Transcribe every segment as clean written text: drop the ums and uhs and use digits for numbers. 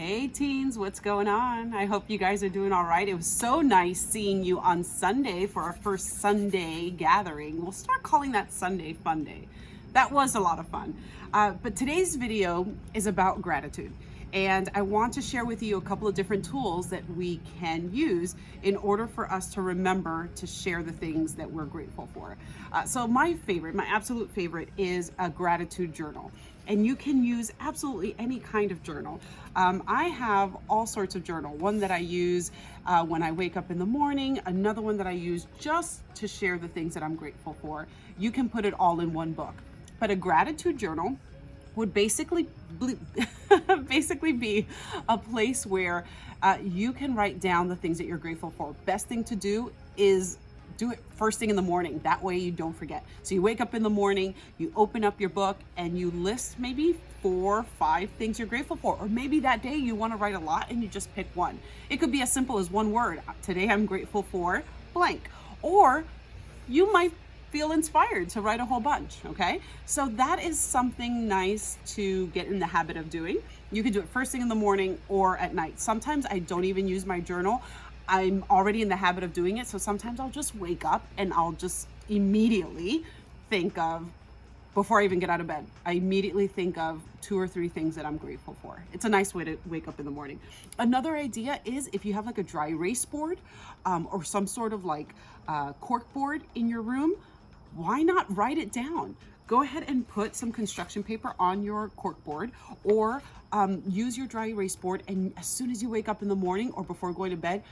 Hey teens, what's going on? I hope you guys are doing all right. It was so nice seeing you on Sunday for our first Sunday gathering. We'll start calling that Sunday Fun Day. That was a lot of fun. But today's video is about gratitude. And I want to share with you a couple of different tools that we can use in order for us to remember to share the things that we're grateful for. So my absolute favorite is a gratitude journal. And you can use absolutely any kind of journal. I have all sorts of journal. One that I use when I wake up in the morning, another one that I use just to share the things that I'm grateful for. You can put it all in one book. But a gratitude journal would basically be a place where you can write down the things that you're grateful for. Best thing to do is do it first thing in the morning. That way you don't forget. So you wake up in the morning, you open up your book and you list maybe 4 or 5 things you're grateful for. Or maybe that day you want to write a lot and you just pick one. It could be as simple as one word. Today I'm grateful for blank. Or you might feel inspired to write a whole bunch, okay? So that is something nice to get in the habit of doing. You can do it first thing in the morning or at night. Sometimes I don't even use my journal. I'm already in the habit of doing it, so sometimes I'll just wake up and I'll just immediately think of, before I even get out of bed, I immediately think of 2 or 3 things that I'm grateful for. It's a nice way to wake up in the morning. Another idea is if you have like a dry erase board or some sort of like cork board in your room, why not write it down? Go ahead and put some construction paper on your cork board or use your dry erase board, and as soon as you wake up in the morning or before going to bed,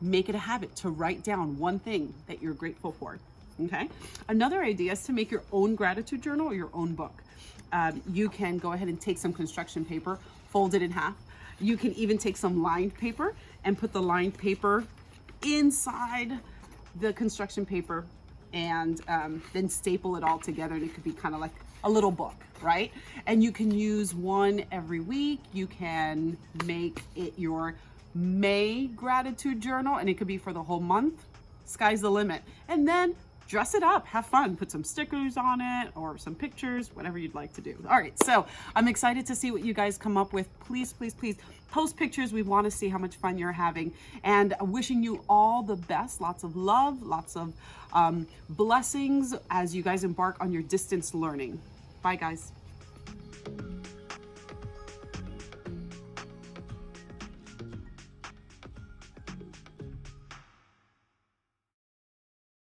make it a habit to write down one thing that you're grateful for, okay? Another idea is to make your own gratitude journal or your own book. You can go ahead and take some construction paper, fold it in half. You can even take some lined paper and put the lined paper inside the construction paper and then staple it all together, and it could be kind of like a little book, right? And you can use one every week. You can make it your May gratitude journal, and it could be for the whole month. Sky's the limit. And then dress it up, have fun, put some stickers on it or some pictures, whatever you'd like to do. All right, so I'm excited to see what you guys come up with. Please, please, please post pictures. We want to see how much fun you're having, and wishing you all the best. Lots of love, lots of blessings as you guys embark on your distance learning. Bye, guys.